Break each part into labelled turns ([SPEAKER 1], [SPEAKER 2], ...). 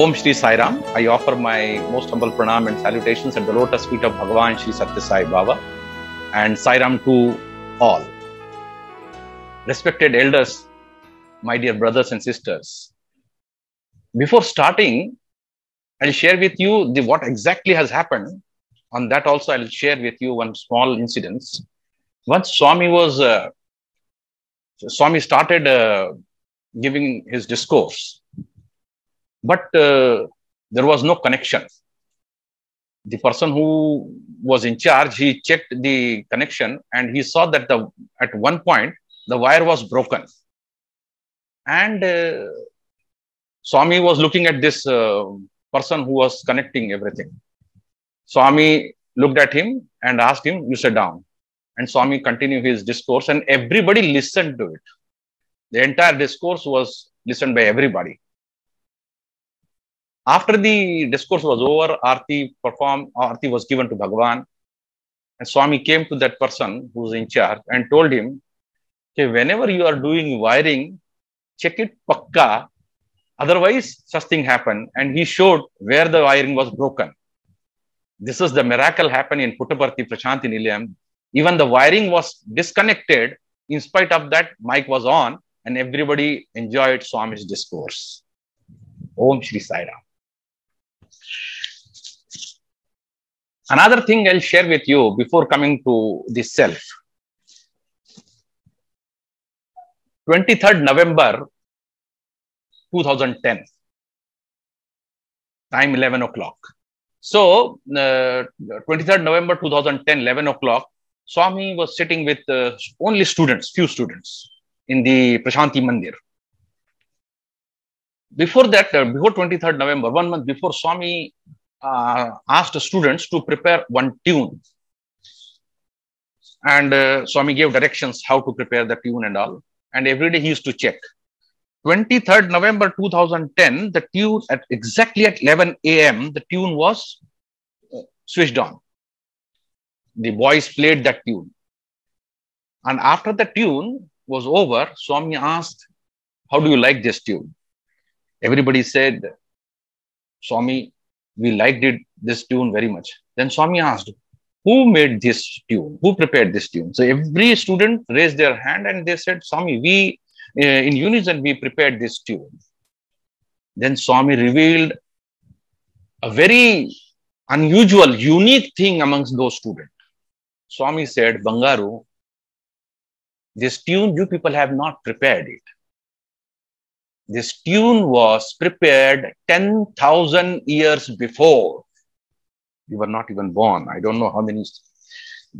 [SPEAKER 1] Om Shri Sai Ram. I offer my most humble pranam and salutations at the lotus feet of Bhagavan Shri Satya Sai Baba and Sai Ram to all. Respected elders, my dear brothers and sisters. Before starting, I'll share with you what exactly has happened. On that also, I'll share with you one small incident. Once Swami started giving his discourse, but there was no connection. The person who was in charge, he checked the connection and he saw that at one point the wire was broken. And Swami was looking at this person who was connecting everything. Swami looked at him and asked him, "You sit down." And Swami continued his discourse and everybody listened to it. The entire discourse was listened by everybody. After the discourse was over, Aarti was given to Bhagavan. And Swami came to that person who was in charge and told him, okay, whenever you are doing wiring, check it pakka. Otherwise, such thing happened. And he showed where the wiring was broken. This is the miracle happened in Puttaparthi Prashanti Nilayam. Even the wiring was disconnected. In spite of that, mic was on and everybody enjoyed Swami's discourse. Om Shri Sai Ram. Another thing I'll share with you before coming to the self. 23rd November 2010. Time 11 o'clock. So, 23rd November 2010, 11 o'clock, Swami was sitting with only students, few students in the Prashanti Mandir. Before that, before 23rd November, 1 month before, Swami asked the students to prepare one tune. And Swami gave directions how to prepare the tune and all. And every day he used to check. 23rd November 2010, the tune exactly at 11 a.m., the tune was switched on. The boys played that tune. And after the tune was over, Swami asked, "How do you like this tune?" Everybody said, "Swami, we liked this tune very much." Then Swami asked, "Who made this tune? Who prepared this tune?" So every student raised their hand and they said, "Swami, we in unison, we prepared this tune." Then Swami revealed a very unusual, unique thing amongst those students. Swami said, "Bangaru, this tune you people have not prepared it. This tune was prepared 10,000 years before. You were not even born. I don't know how many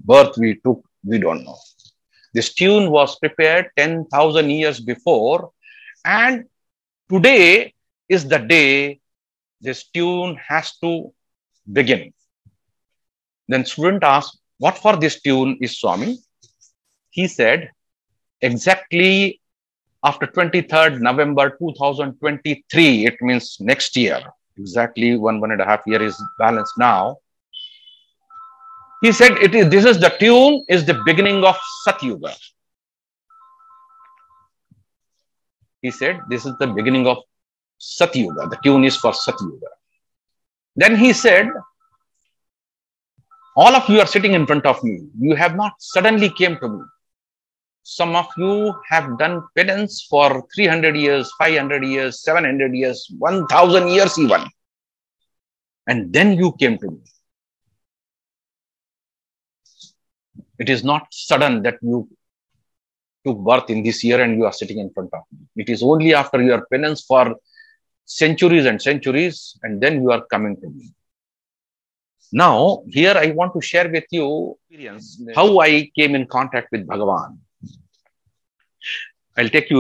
[SPEAKER 1] births we took. We don't know. This tune was prepared 10,000 years before. And today is the day this tune has to begin." Then student asked, "What for this tune is, Swami?" He said, exactly after 23rd November 2023, it means next year, exactly one and a half year is balanced now. He said, this is the tune, is the beginning of Satyuga. He said, this is the beginning of Satyuga. The tune is for Satyuga. Then he said, all of you are sitting in front of me. You have not suddenly came to me. Some of you have done penance for 300 years, 500 years, 700 years, 1,000 years even. And then you came to me. It is not sudden that you took birth in this year and you are sitting in front of me. It is only after your penance for centuries and centuries, and then you are coming to me. Now, here I want to share with you how I came in contact with Bhagavan. I'll take you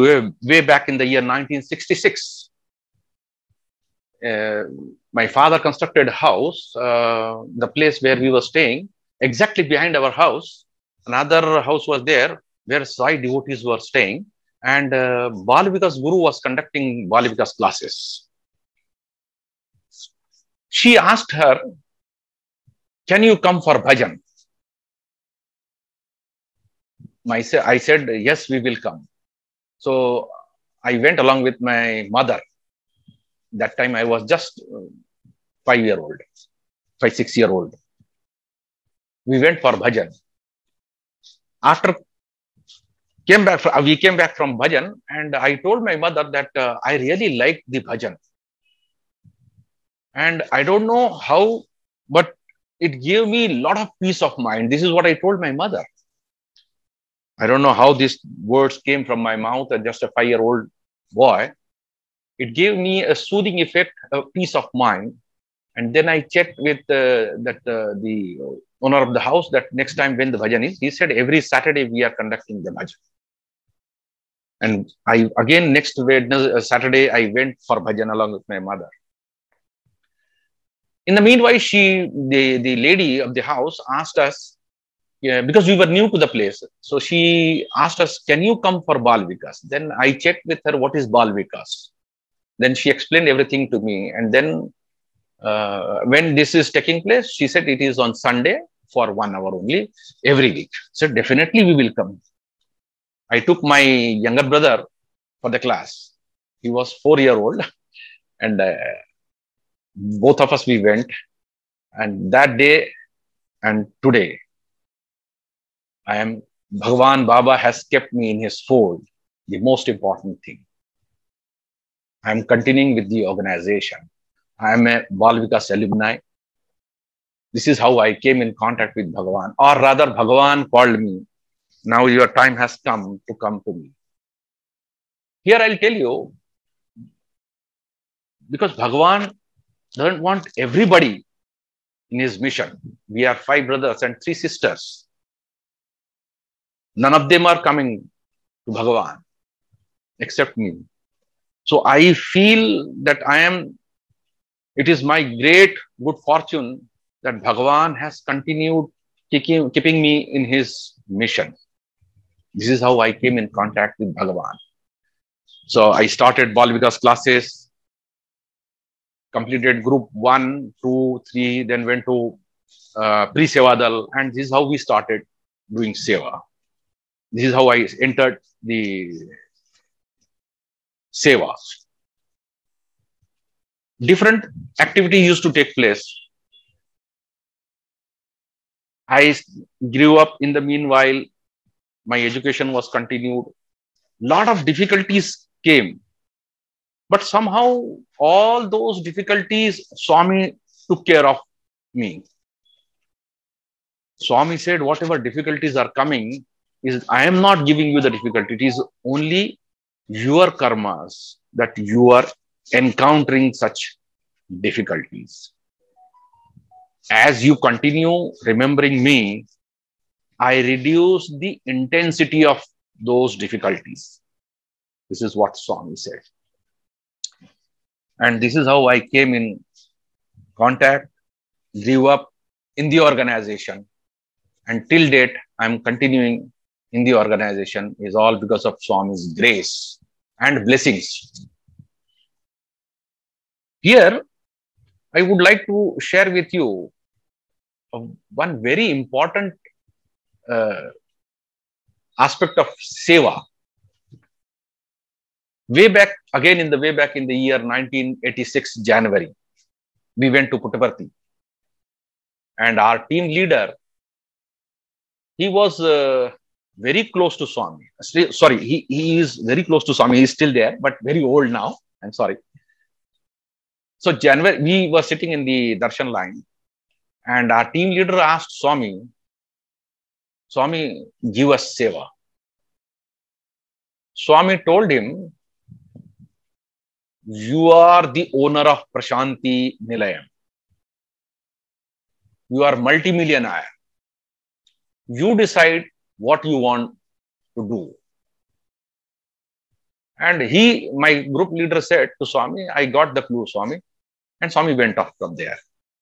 [SPEAKER 1] way back in the year 1966. My father constructed a house, the place where we were staying, exactly behind our house. Another house was there where Sai devotees were staying, and Balavikas Guru was conducting Balavikas classes. She asked her, "Can you come for bhajan?" I said, "Yes, we will come." So I went along with my mother. That time I was just 5-year-old, 5, 6-year-old. We went for bhajan. After we came back from bhajan, and I told my mother that I really liked the bhajan. And I don't know how, but it gave me a lot of peace of mind. This is what I told my mother. I don't know how these words came from my mouth as just a 5-year-old boy. It gave me a soothing effect, a peace of mind. And then I checked with the owner of the house that next time when the bhajan is, he said every Saturday we are conducting the bhajan. And I again next Saturday I went for bhajan along with my mother. In the meanwhile, the lady of the house asked us, yeah, because we were new to the place. So she asked us, can you come for Bal Vikas? Then I checked with her, what is Bal Vikas? Then she explained everything to me. And then when this is taking place, she said it is on Sunday for 1 hour only every week. So definitely we will come. I took my younger brother for the class. He was 4-year-old, and both of us, we went. And that day and today, Bhagwan Baba has kept me in his fold, the most important thing. I am continuing with the organization. I am a Bal Vikas alumni. This is how I came in contact with Bhagwan, or rather Bhagwan called me. Now your time has come to me. Here I'll tell you, because Bhagwan doesn't want everybody in his mission. We are 5 brothers and 3 sisters. None of them are coming to Bhagwan except me. So I feel that it is my great good fortune that Bhagwan has continued keeping me in his mission. This is how I came in contact with Bhagwan. So I started Bal Vikas classes, completed group 1, 2, 3, then went to pre-Sevadal, and this is how we started doing Seva. This is how I entered the Seva. Different activity used to take place. I grew up in the meanwhile. My education was continued. Lot of difficulties came. But somehow all those difficulties, Swami took care of me. Swami said, whatever difficulties are coming, I am not giving you the difficulty. It is only your karmas that you are encountering such difficulties. As you continue remembering me, I reduce the intensity of those difficulties. This is what Swami said. And this is how I came in contact, grew up in the organization. And till date, I'm continuing in the organization. Is all because of Swami's grace and blessings. Here, I would like to share with you one very important aspect of Seva. Way back in the year 1986, January, we went to Puttaparthi. And our team leader, he was very close to Swami. Sorry, he is very close to Swami. He is still there, but very old now. I'm sorry. So January, we were sitting in the darshan line, and our team leader asked Swami, give us Seva. Swami told him, you are the owner of Prashanti Nilayam. You are multimillionaire. You decide what you want to do. And my group leader said to Swami, I got the clue, Swami. And Swami went off from there.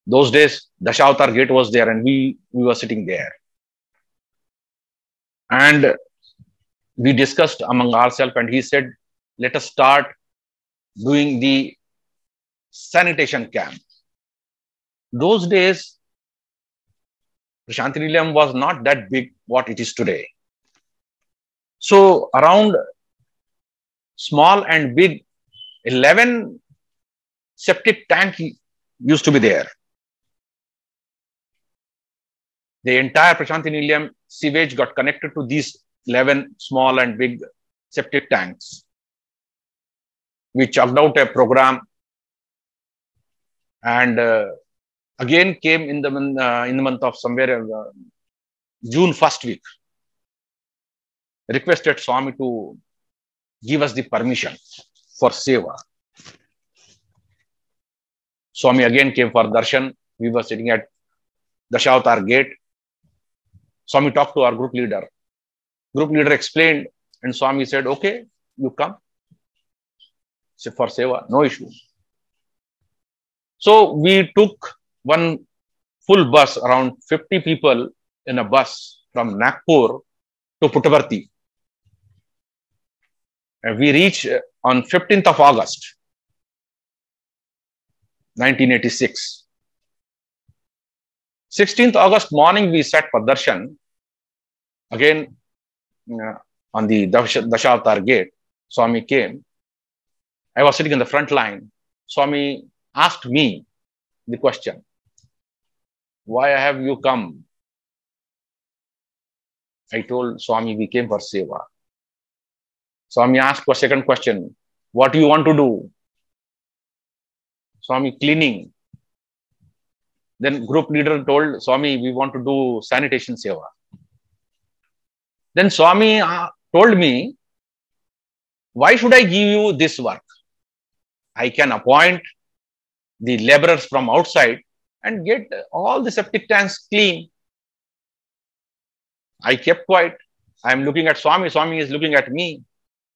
[SPEAKER 1] Those days, Dashavatar gate was there, and we were sitting there. And we discussed among ourselves, and he said, let us start doing the sanitation camp. Those days, Prashanti Nilayam was not that big what it is today. So around small and big, 11 septic tank used to be there. The entire Prasanthi Nilayam sewage got connected to these 11 small and big septic tanks. We chucked out a program and again came in the month of somewhere June first week. Requested Swami to give us the permission for seva. Swami again came for darshan. We were sitting at Dashavatar gate. Swami talked to our group leader. Group leader explained and Swami said, okay, you come for seva, no issue. So we took one full bus, around 50 people in a bus from Nagpur to Puttaparthi. And we reached on 15th of August, 1986. 16th August morning, we sat for darshan. Again, on the Dashavatar gate, Swami came. I was sitting in the front line. Swami asked me the question, why have you come? I told Swami, we came for seva. Swami asked for second question, what do you want to do? Swami, cleaning. Then group leader told Swami, we want to do sanitation seva. Then Swami told me, why should I give you this work? I can appoint the laborers from outside and get all the septic tanks clean. I kept quiet. I am looking at Swami. Swami is looking at me.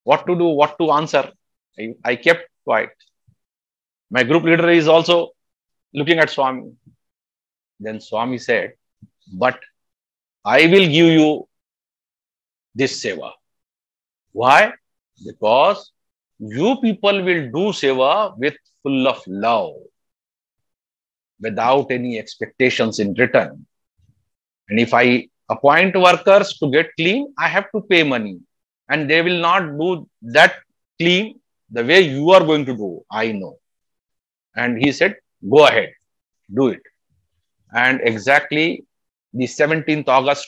[SPEAKER 1] What to do, what to answer. I kept quiet. My group leader is also looking at Swami. Then Swami said, but I will give you this seva. Why? Because you people will do seva with full of love, without any expectations in return. And if I appoint workers to get clean, I have to pay money. And they will not do that clean the way you are going to do. I know. And he said, go ahead, do it. And exactly the 17th August,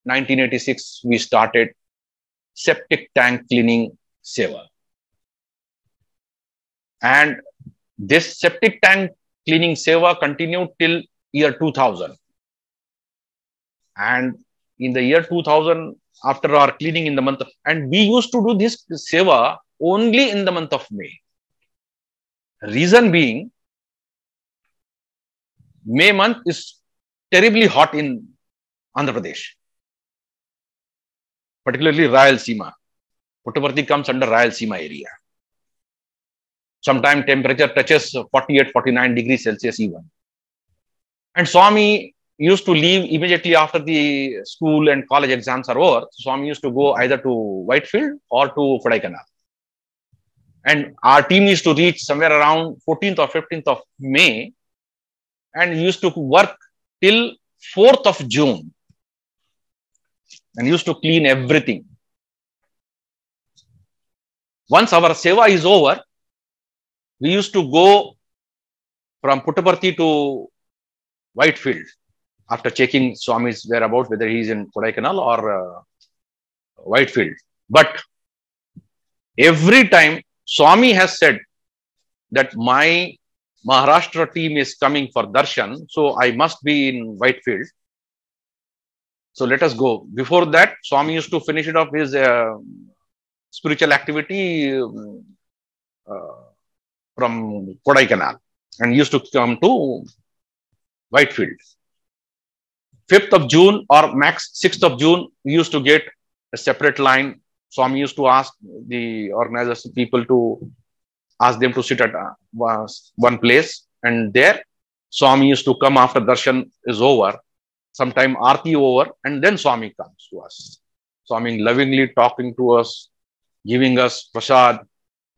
[SPEAKER 1] 1986, we started septic tank cleaning seva. And this septic tank cleaning seva continued till year 2000. And in the year 2000, after our cleaning in the month of, and we used to do this seva only in the month of May. Reason being, May month is terribly hot in Andhra Pradesh, particularly Rayalaseema. Puttaparthi comes under Rayalaseema area. Sometimes temperature touches 48, 49 degrees Celsius even. And Swami used to leave immediately after the school and college exams are over. Swami used to go either to Whitefield or to Kodaikanal. And our team used to reach somewhere around 14th or 15th of May and used to work till 4th of June and used to clean everything. Once our seva is over, we used to go from Puttaparthi to Whitefield after checking Swami's whereabouts, whether he is in Kodaikanal or Whitefield. But every time Swami has said that my Maharashtra team is coming for darshan, so I must be in Whitefield. So let us go. Before that, Swami used to finish it off his spiritual activity from Kodaikanal and used to come to Whitefield. 5th of June or max 6th of June, we used to get a separate line. Swami used to ask the organizers, people to ask them to sit at one place. And there, Swami used to come after darshan is over, sometime Aarti over, and then Swami comes to us. Swami lovingly talking to us, giving us prasad,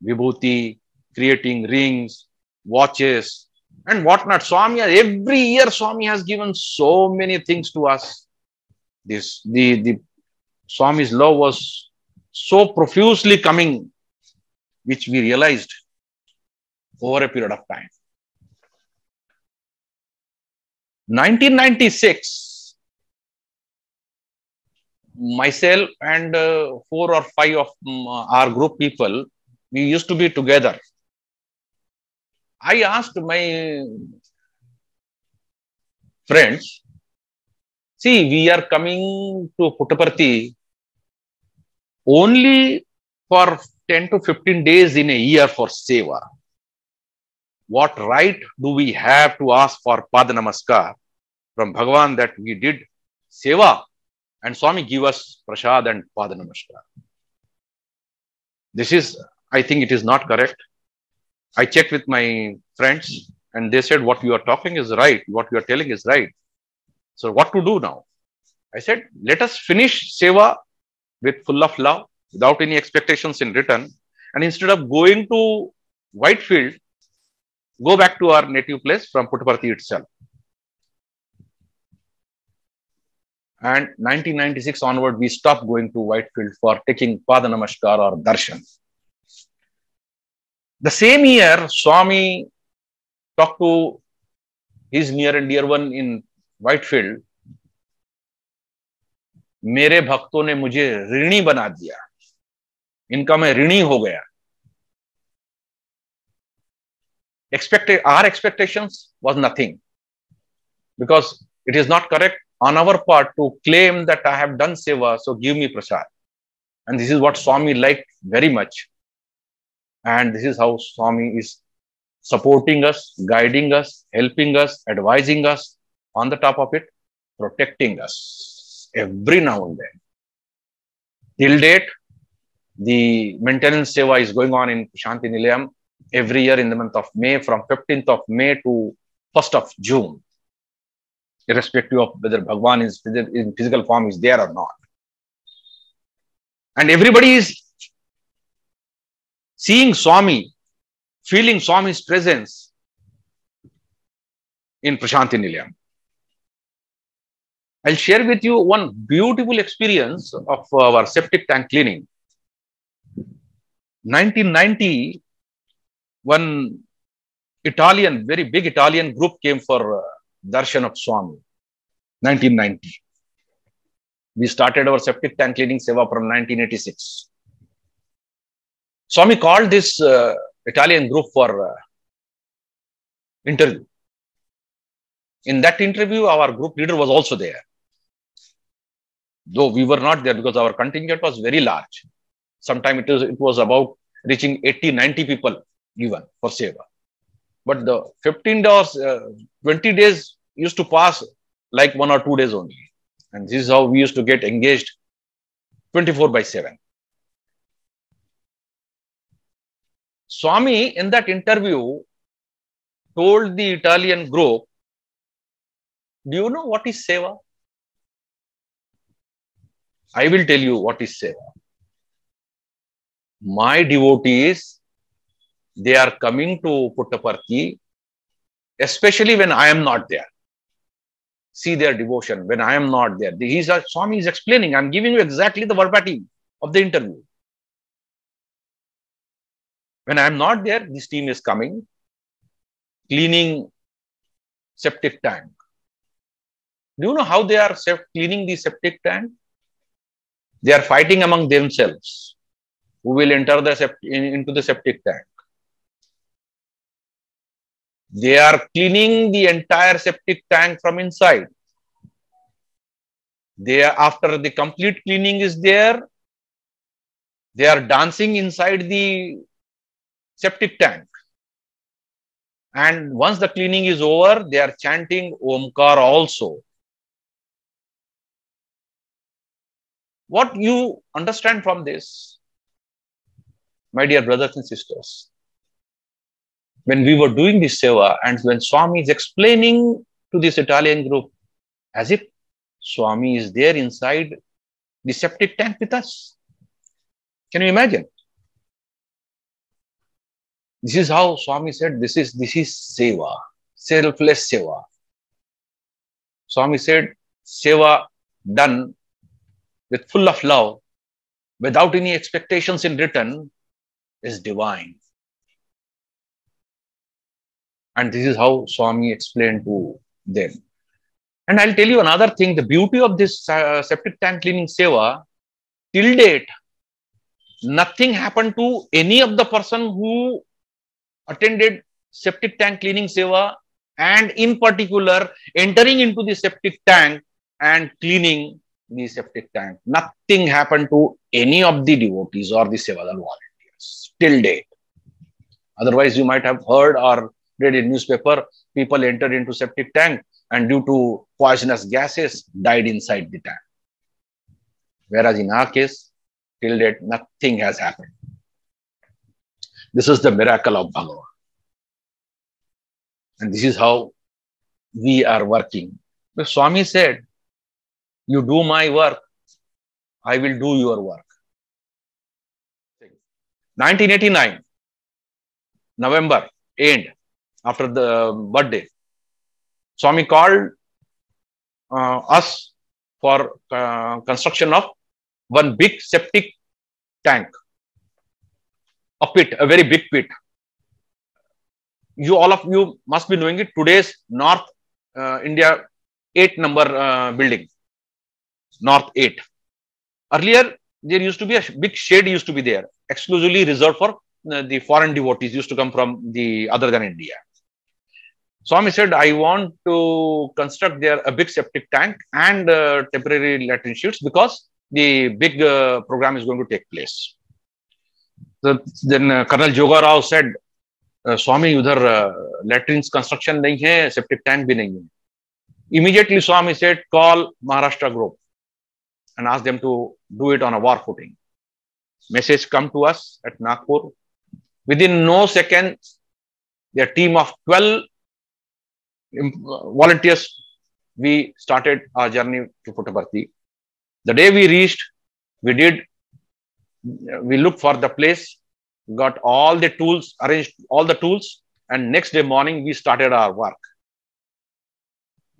[SPEAKER 1] vibhuti, creating rings, watches, and whatnot. Swami, every year Swami has given so many things to us. The Swami's love was so profusely coming, which we realized. over a period of time. 1996, myself and 4 or 5 of our group people, we used to be together. I asked my friends, see, we are coming to Puttaparthi only for 10 to 15 days in a year for seva. What right do we have to ask for Pada Namaskar from Bhagavan that we did seva and Swami give us prasad and Pada Namaskar? This is, I think it is not correct. I checked with my friends and they said, what you are talking is right. What you are telling is right. So what to do now? I said, let us finish seva with full of love, without any expectations in return. And instead of going to Whitefield, go back to our native place from Puttaparthi itself. And 1996 onward, we stopped going to Whitefield for taking Pada Namaskar or Darshan. The same year, Swami talked to his near and dear one in Whitefield. मेरे भक्तों ने मुझे ऋणी बना दिया, इनका मैं ऋणी हो गया. Our expectations was nothing, because it is not correct on our part to claim that I have done seva, so give me prasad. And this is what Swami liked very much. And this is how Swami is supporting us, guiding us, helping us, advising us, on the top of it, protecting us every now and then. Till date, the maintenance seva is going on in Shanti Nilayam every year in the month of May, from 15th of May to 1st of June, irrespective of whether Bhagwan is in physical form is there or not. And everybody is seeing Swami, feeling Swami's presence in Prashanti Nilayam. I'll share with you one beautiful experience of our septic tank cleaning. 1990, one Italian, very big Italian group came for darshan of Swami. 1990. We started our septic tank cleaning seva from 1986. Swami called this Italian group for interview. In that interview, our group leader was also there. Though we were not there because our contingent was very large. Sometimes it was about reaching 80, 90 people even for seva. But the 15 days, 20 days used to pass like 1 or 2 days only. And this is how we used to get engaged 24/7. Swami, in that interview, told the Italian group, do you know what is seva? I will tell you what is seva. My devotees, they are coming to Puttaparthi, especially when I am not there. See their devotion when I am not there. Swami is explaining. I am giving you exactly the verbatim of the interview. When I am not there, this team is coming, cleaning septic tank. Do you know how they are cleaning the septic tank? They are fighting among themselves. Who will enter into the septic tank? They are cleaning the entire septic tank from inside. After the complete cleaning is there, they are dancing inside the septic tank. And once the cleaning is over, they are chanting Omkar also. What you understand from this, my dear brothers and sisters, when we were doing this seva and when Swami is explaining to this Italian group, as if Swami is there inside the septic tank with us. Can you imagine? This is how Swami said, this is seva, selfless seva. Swami said, seva done with full of love, without any expectations in return, is divine. And this is how Swami explained to them. And I'll tell you another thing, the beauty of this septic tank cleaning seva, till date, nothing happened to any of the person who attended septic tank cleaning seva, and in particular entering into the septic tank and cleaning the septic tank. Nothing happened to any of the devotees or the sevadal volunteers till date. Otherwise, you might have heard or read in newspaper, people entered into septic tank and due to poisonous gases died inside the tank. Whereas in our case, till date, nothing has happened. This is the miracle of Bhagavan. And this is how we are working. The Swami said, you do my work, I will do your work. 1989, November end, after the birthday, Swami called us for construction of one big septic tank, a pit, a very big pit. All of you must be knowing it. Today's North India 8 number building, North 8. Earlier, there used to be a big shed used to be there, exclusively reserved for the foreign devotees used to come from the other than India. Swami said, I want to construct there a big septic tank and temporary latrine sheets because the big program is going to take place. So then Colonel Joga Rao said, Swami, udhar latrines construction nahi hai, septic tank bhi nahi hai. Immediately Swami said, call Maharashtra group and ask them to do it on a war footing. Message come to us at Nagpur. Within no seconds, their team of 12 volunteers, we started our journey to Puttaparthi. The day we reached, we looked for the place, got all the tools, arranged all the tools, and next day morning, we started our work.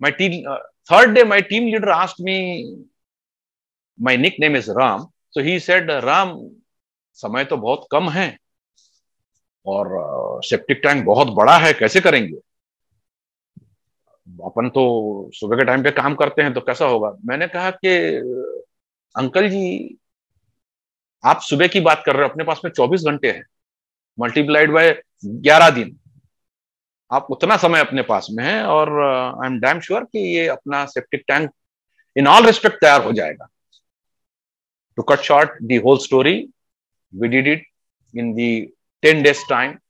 [SPEAKER 1] My team, third day, my team leader asked me, my nickname is Ram. So he said, Ram, समय तो बहुत कम है और septic tank बहुत बड़ा है, कैसे करेंगे? अपन तो सुबह के टाइम पे काम करते हैं तो कैसा होगा? मैंने कहा कि अंकल जी, आप सुबह की बात कर रहे हो, अपने पास में 24 घंटे हैं, मल्टीप्लाइड बाय 11 दिन, आप उतना समय अपने पास में है और आई एम डैम श्योर कि ये अपना septic tank in all respect तैयार हो जाएगा. To cut short the whole story, we did it in the 10 days time.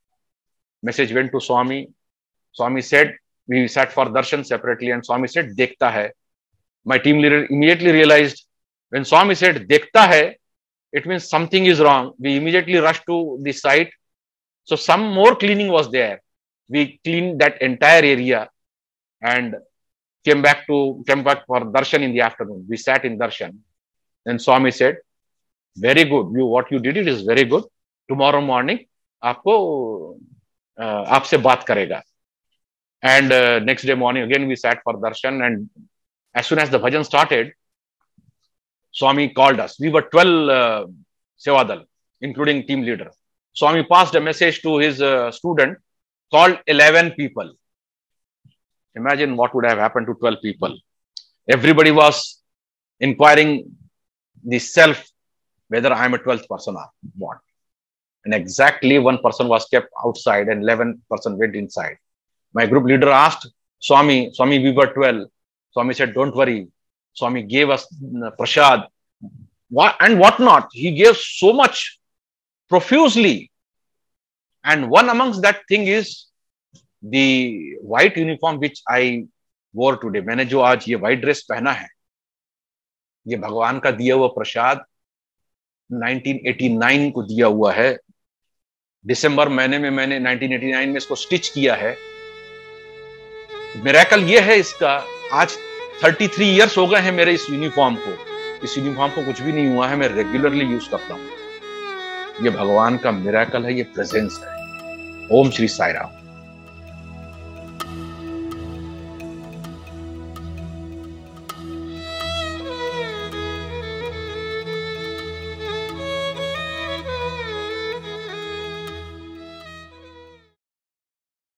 [SPEAKER 1] Message went to Swami. Swami said, we sat for darshan separately and Swami said, dekhta hai. My team leader immediately realized when Swami said, dekhta hai, it means something is wrong. We immediately rushed to the site. So some more cleaning was there. We cleaned that entire area and came back for darshan in the afternoon. We sat in darshan. Then Swami said, very good. What you did it is very good. Tomorrow morning, आपको आपसे बात करेगा. And next day morning, again, we sat for darshan. And as soon as the bhajan started, Swami called us. We were 12 Sevadal, including team leader. Swami passed a message to his student, called 11 people. Imagine what would have happened to 12 people. Everybody was inquiring the self, whether I am a 12th person or what. And exactly one person was kept outside and 11 person went inside. My group leader asked Swami, we were 12. Swami said, don't worry. Swami gave us prasad and whatnot. He gave so much profusely. And one amongst that thing is the white uniform which I wore today. मैंने जो आज ये white dress पहना है, ये भगवान का दिया हुआ प्रसाद 1989 को दिया हुआ है. दिसंबर महीने में मैंने 1989 में इसको स्टिच किया है. मिरेकल ये है इसका, आज 33 इयर्स हो गए हैं मेरे इस यूनिफॉर्म को. इस यूनिफॉर्म को कुछ भी नहीं हुआ है, मैं रेगुलरली यूज करता हूं. ये भगवान का मिरेकल है, ये प्रेजेंस है. ओम श्री साई राम.